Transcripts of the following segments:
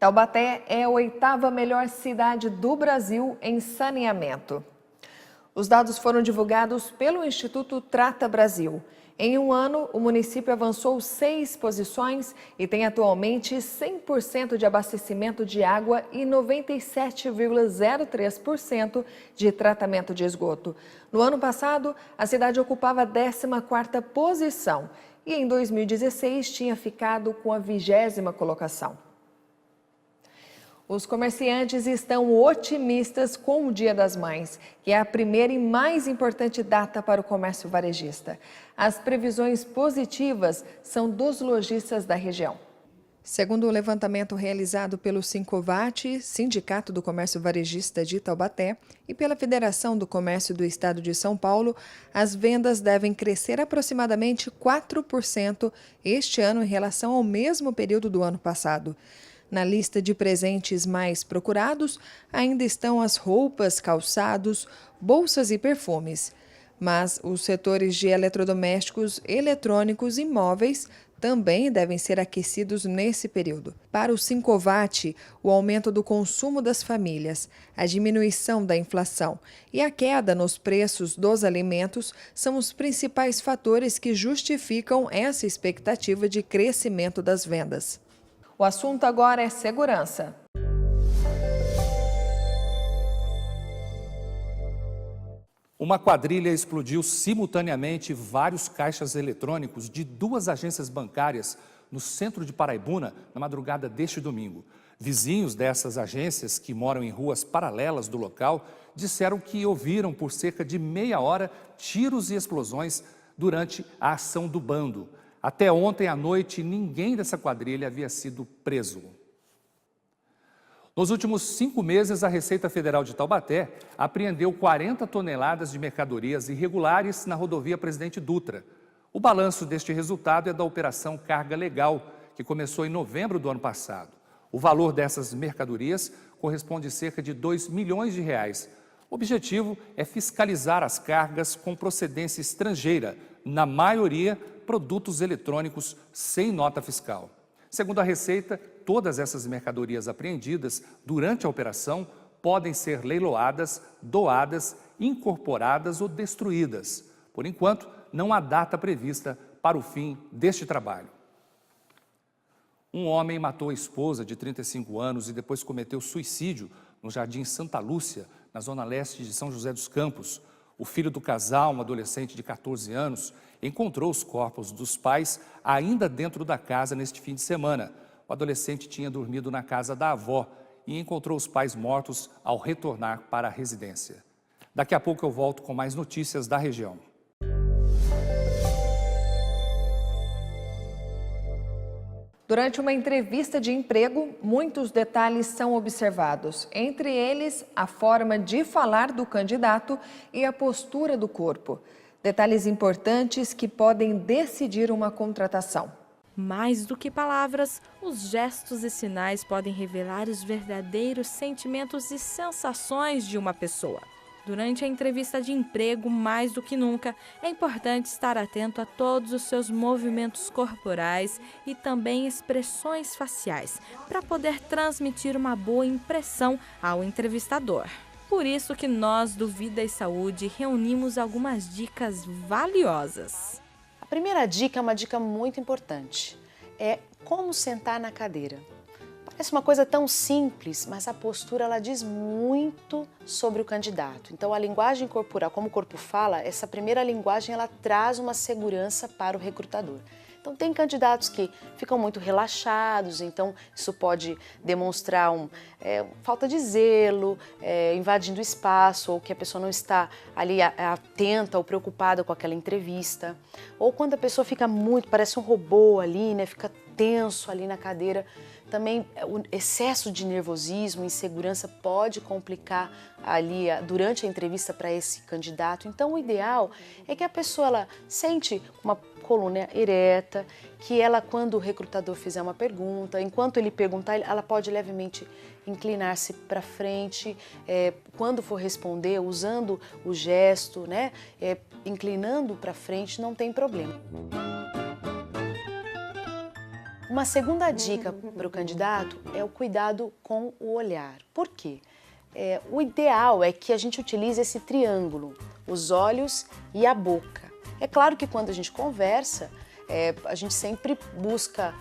Taubaté é a 8ª melhor cidade do Brasil em saneamento. Os dados foram divulgados pelo Instituto Trata Brasil. Em um ano, o município avançou 6 posições e tem atualmente 100% de abastecimento de água e 97,03% de tratamento de esgoto. No ano passado, a cidade ocupava a 14ª posição e em 2016 tinha ficado com a 20ª colocação. Os comerciantes estão otimistas com o Dia das Mães, que é a primeira e mais importante data para o comércio varejista. As previsões positivas são dos lojistas da região. Segundo o levantamento realizado pelo Sincovat, Sindicato do Comércio Varejista de Taubaté, e pela Federação do Comércio do Estado de São Paulo, as vendas devem crescer aproximadamente 4% este ano em relação ao mesmo período do ano passado. Na lista de presentes mais procurados, ainda estão as roupas, calçados, bolsas e perfumes. Mas os setores de eletrodomésticos, eletrônicos e móveis também devem ser aquecidos nesse período. Para o Sincovat, o aumento do consumo das famílias, a diminuição da inflação e a queda nos preços dos alimentos são os principais fatores que justificam essa expectativa de crescimento das vendas. O assunto agora é segurança. Uma quadrilha explodiu simultaneamente vários caixas eletrônicos de 2 agências bancárias no centro de Paraibuna na madrugada deste domingo. Vizinhos dessas agências, que moram em ruas paralelas do local, disseram que ouviram por cerca de meia hora tiros e explosões durante a ação do bando. Até ontem à noite, ninguém dessa quadrilha havia sido preso. Nos últimos 5 meses, a Receita Federal de Taubaté apreendeu 40 toneladas de mercadorias irregulares na rodovia Presidente Dutra. O balanço deste resultado é da Operação Carga Legal, que começou em novembro do ano passado. O valor dessas mercadorias corresponde a cerca de R$2 milhões. O objetivo é fiscalizar as cargas com procedência estrangeira, na maioria produtos eletrônicos sem nota fiscal. Segundo a Receita, todas essas mercadorias apreendidas durante a operação podem ser leiloadas, doadas, incorporadas ou destruídas. Por enquanto, não há data prevista para o fim deste trabalho. Um homem matou a esposa de 35 anos e depois cometeu suicídio no Jardim Santa Lúcia, na zona leste de São José dos Campos. O filho do casal, um adolescente de 14 anos, encontrou os corpos dos pais ainda dentro da casa neste fim de semana. O adolescente tinha dormido na casa da avó e encontrou os pais mortos ao retornar para a residência. Daqui a pouco eu volto com mais notícias da região. Durante uma entrevista de emprego, muitos detalhes são observados, entre eles a forma de falar do candidato e a postura do corpo. Detalhes importantes que podem decidir uma contratação. Mais do que palavras, os gestos e sinais podem revelar os verdadeiros sentimentos e sensações de uma pessoa. Durante a entrevista de emprego, mais do que nunca, é importante estar atento a todos os seus movimentos corporais e também expressões faciais, para poder transmitir uma boa impressão ao entrevistador. Por isso que nós do Vida e Saúde reunimos algumas dicas valiosas. A primeira dica é uma dica muito importante, é como sentar na cadeira. Parece uma coisa tão simples, mas a postura ela diz muito sobre o candidato. Então a linguagem corporal, como o corpo fala, essa primeira linguagem ela traz uma segurança para o recrutador. Então tem candidatos que ficam muito relaxados, então isso pode demonstrar falta de zelo, invadindo espaço, ou que a pessoa não está ali atenta ou preocupada com aquela entrevista. Ou quando a pessoa fica muito, parece um robô ali, né, fica tenso ali na cadeira. Também o excesso de nervosismo, insegurança pode complicar ali durante a entrevista para esse candidato. Então o ideal é que a pessoa ela sente uma coluna ereta, que ela, quando o recrutador fizer uma pergunta, enquanto ele perguntar, ela pode levemente inclinar-se para frente, quando for responder, usando o gesto, né, inclinando para frente, não tem problema. Uma segunda dica para o candidato é o cuidado com o olhar. Por quê? O ideal é que a gente utilize esse triângulo, os olhos e a boca. É claro que quando a gente conversa, a gente sempre busca,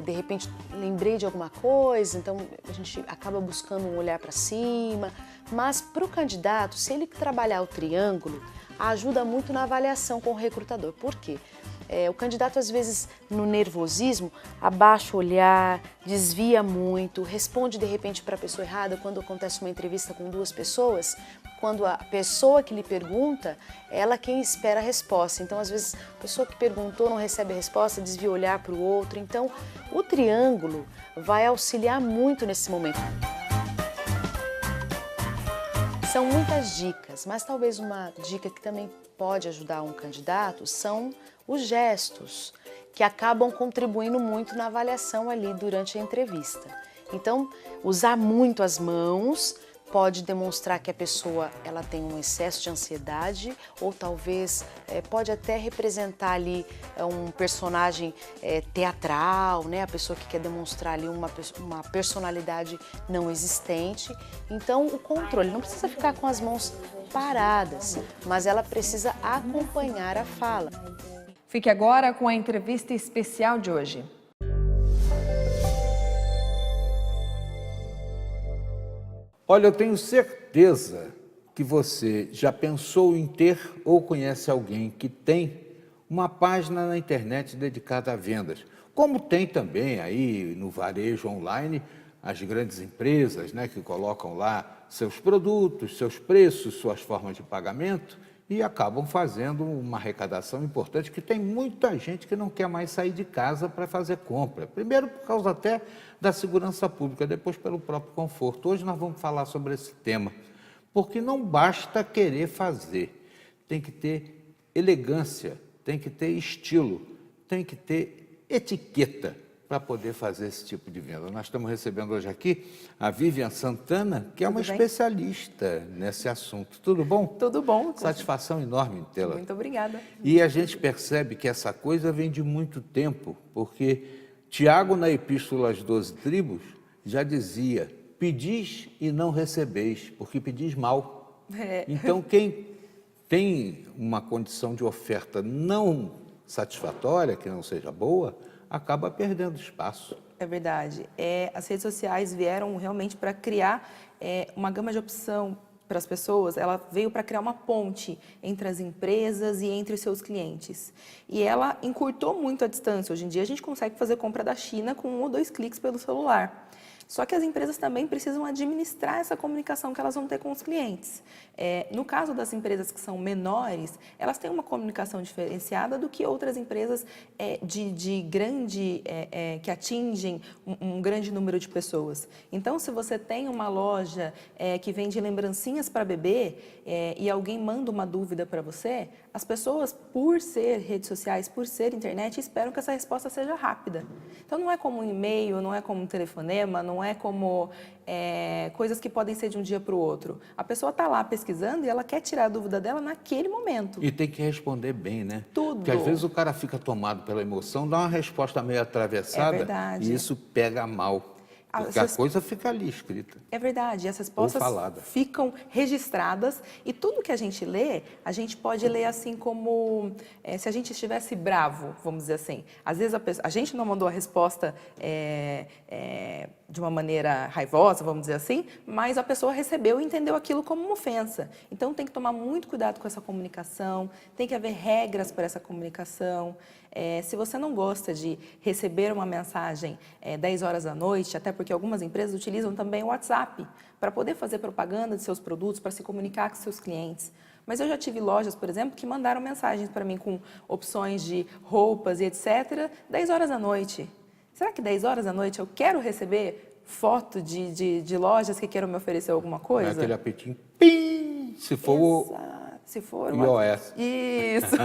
de repente, lembrei de alguma coisa, então a gente acaba buscando um olhar para cima. Mas para o candidato, se ele trabalhar o triângulo, ajuda muito na avaliação com o recrutador. Por quê? O candidato, às vezes, no nervosismo, abaixa o olhar, desvia muito, responde de repente para a pessoa errada quando acontece uma entrevista com duas pessoas, quando a pessoa que lhe pergunta, ela quem espera a resposta. Então, às vezes, a pessoa que perguntou não recebe a resposta, desvia o olhar para o outro. Então, o triângulo vai auxiliar muito nesse momento. São muitas dicas, mas talvez uma dica que também pode ajudar um candidato são os gestos, que acabam contribuindo muito na avaliação ali durante a entrevista. Então, usar muito as mãos pode demonstrar que a pessoa ela tem um excesso de ansiedade ou talvez pode até representar ali um personagem teatral, né? A pessoa que quer demonstrar ali uma personalidade não existente. Então, o controle não precisa ficar com as mãos paradas, mas ela precisa acompanhar a fala. Fique agora com a entrevista especial de hoje. Olha, eu tenho certeza que você já pensou em ter ou conhece alguém que tem uma página na internet dedicada a vendas. Como tem também aí no varejo online as grandes empresas, né, que colocam lá seus produtos, seus preços, suas formas de pagamento e acabam fazendo uma arrecadação importante, que tem muita gente que não quer mais sair de casa para fazer compra. Primeiro por causa até da segurança pública, depois pelo próprio conforto. Hoje nós vamos falar sobre esse tema, porque não basta querer fazer, tem que ter elegância, tem que ter estilo, tem que ter etiqueta para poder fazer esse tipo de venda. Nós estamos recebendo hoje aqui a Vivian Santana, que é uma especialista nesse assunto. Tudo bom? Tudo bom. Satisfação enorme em tê-la. Muito obrigada. E a gente percebe que essa coisa vem de muito tempo, porque Tiago, na Epístola às 12 tribos, já dizia: pedis e não recebeis, porque pedis mal. Então, quem tem uma condição de oferta não satisfatória, que não seja boa, acaba perdendo espaço. É verdade. As redes sociais vieram realmente para criar uma gama de opção para as pessoas. Ela veio para criar uma ponte entre as empresas e entre os seus clientes. E ela encurtou muito a distância. Hoje em dia a gente consegue fazer compra da China com 1 ou 2 cliques pelo celular. Só que as empresas também precisam administrar essa comunicação que elas vão ter com os clientes. No caso das empresas que são menores, elas têm uma comunicação diferenciada do que outras empresas de grande, que atingem um grande número de pessoas. Então, se você tem uma loja que vende lembrancinhas para bebê e alguém manda uma dúvida para você, as pessoas, por ser redes sociais, por ser internet, esperam que essa resposta seja rápida. Então, não é como um e-mail, não é como um telefonema, não é como coisas que podem ser de um dia para o outro. A pessoa está lá pesquisando e ela quer tirar a dúvida dela naquele momento. E tem que responder bem, né? Tudo. Porque às vezes o cara fica tomado pela emoção, dá uma resposta meio atravessada, É verdade. e isso pega mal. Porque a coisa fica ali escrita. É verdade, as respostas ficam registradas e tudo que a gente lê, a gente pode ler assim como se a gente estivesse bravo, vamos dizer assim. Às vezes a gente não mandou a resposta de uma maneira raivosa, vamos dizer assim, mas a pessoa recebeu e entendeu aquilo como uma ofensa. Então tem que tomar muito cuidado com essa comunicação, tem que haver regras para essa comunicação. Se você não gosta de receber uma mensagem 10 horas da noite, até porque algumas empresas utilizam também o WhatsApp para poder fazer propaganda de seus produtos, para se comunicar com seus clientes. Mas eu já tive lojas, por exemplo, que mandaram mensagens para mim com opções de roupas e etc., 10 horas da noite. Será que 10 horas da noite eu quero receber foto de lojas que queiram me oferecer alguma coisa? É aquele apetinho, pim, se for se for o iOS. Isso.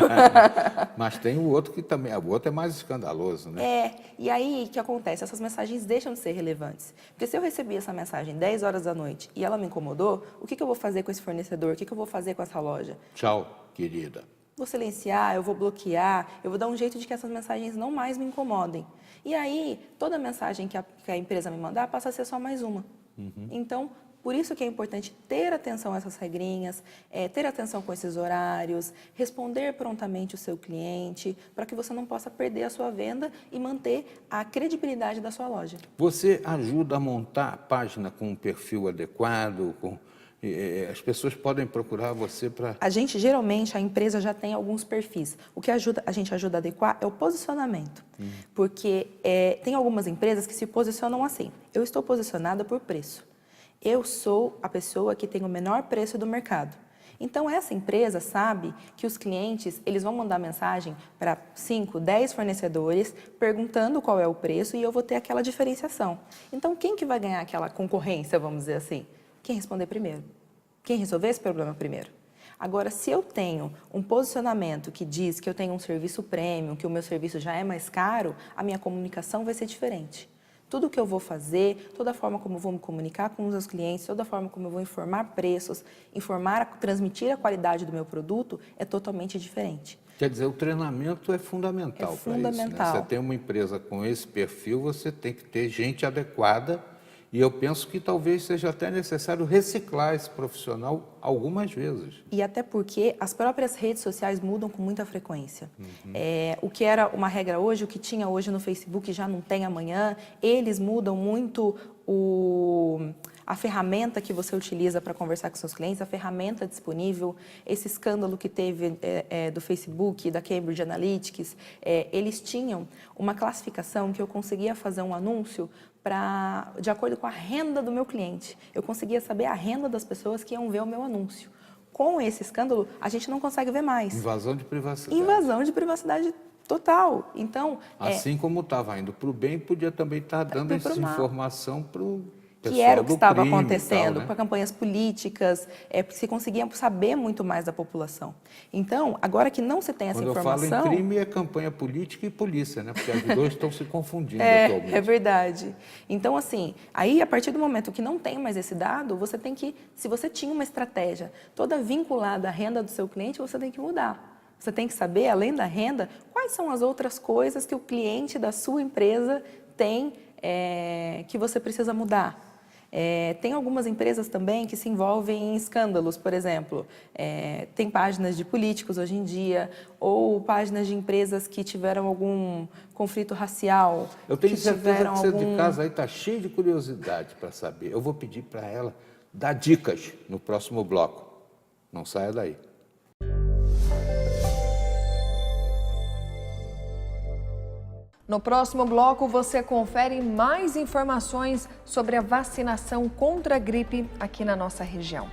Mas tem o outro que também, o outro é mais escandaloso, né? E aí o que acontece? Essas mensagens deixam de ser relevantes. Porque se eu recebi essa mensagem 10 horas da noite e ela me incomodou, o que eu vou fazer com esse fornecedor? O que eu vou fazer com essa loja? Tchau, querida. Vou silenciar, eu vou bloquear, eu vou dar um jeito de que essas mensagens não mais me incomodem. E aí, toda mensagem que a empresa me mandar passa a ser só mais uma. Então, por isso que é importante ter atenção a essas regrinhas, ter atenção com esses horários, responder prontamente o seu cliente, para que você não possa perder a sua venda e manter a credibilidade da sua loja. Você ajuda a montar a página com um perfil adequado, as pessoas podem procurar você para... Geralmente, a empresa já tem alguns perfis. O que a gente ajuda a adequar é o posicionamento. Porque tem algumas empresas que se posicionam assim. Eu estou posicionada por preço. Eu sou a pessoa que tem o menor preço do mercado. Então, essa empresa sabe que os clientes eles vão mandar mensagem para 5, 10 fornecedores perguntando qual é o preço e eu vou ter aquela diferenciação. Então, quem que vai ganhar aquela concorrência, vamos dizer assim? Quem responder primeiro. Quem resolver esse problema primeiro. Agora, se eu tenho um posicionamento que diz que eu tenho um serviço premium, que o meu serviço já é mais caro, a minha comunicação vai ser diferente. Tudo que eu vou fazer, toda a forma como eu vou me comunicar com os meus clientes, toda a forma como eu vou informar preços, transmitir a qualidade do meu produto é totalmente diferente. Quer dizer, o treinamento é fundamental para isso. Fundamental. Você tem uma empresa com esse perfil, você tem que ter gente adequada. E eu penso que talvez seja até necessário reciclar esse profissional algumas vezes. E até porque as próprias redes sociais mudam com muita frequência. O que era uma regra hoje, o que tinha hoje no Facebook já não tem amanhã. Eles mudam muito a ferramenta que você utiliza para conversar com seus clientes, a ferramenta disponível. Esse escândalo que teve do Facebook, da Cambridge Analytics, eles tinham uma classificação que eu conseguia fazer um anúncio de acordo com a renda do meu cliente. Eu conseguia saber a renda das pessoas que iam ver o meu anúncio. Com esse escândalo, a gente não consegue ver mais. Invasão de privacidade. Invasão de privacidade total. Então, assim como estava indo para o bem, podia também estar dando essa informação para o pessoal que era o que estava crime acontecendo, tal, né? com campanhas políticas, porque se conseguia saber muito mais da população. Então, agora que não se tem essa informação... Quando eu falo em crime, é campanha política e polícia, né? Porque as duas estão se confundindo atualmente. É verdade. Então, assim, aí a partir do momento que não tem mais esse dado, você tem que, se você tinha uma estratégia toda vinculada à renda do seu cliente, você tem que mudar. Você tem que saber, além da renda, quais são as outras coisas que o cliente da sua empresa tem que você precisa mudar. Tem algumas empresas também que se envolvem em escândalos, por exemplo, tem páginas de políticos hoje em dia, ou páginas de empresas que tiveram algum conflito racial. Eu tenho certeza que você de casa aí está cheio de curiosidade para saber. Eu vou pedir para ela dar dicas no próximo bloco. Não saia daí. No próximo bloco, você confere mais informações sobre a vacinação contra a gripe aqui na nossa região.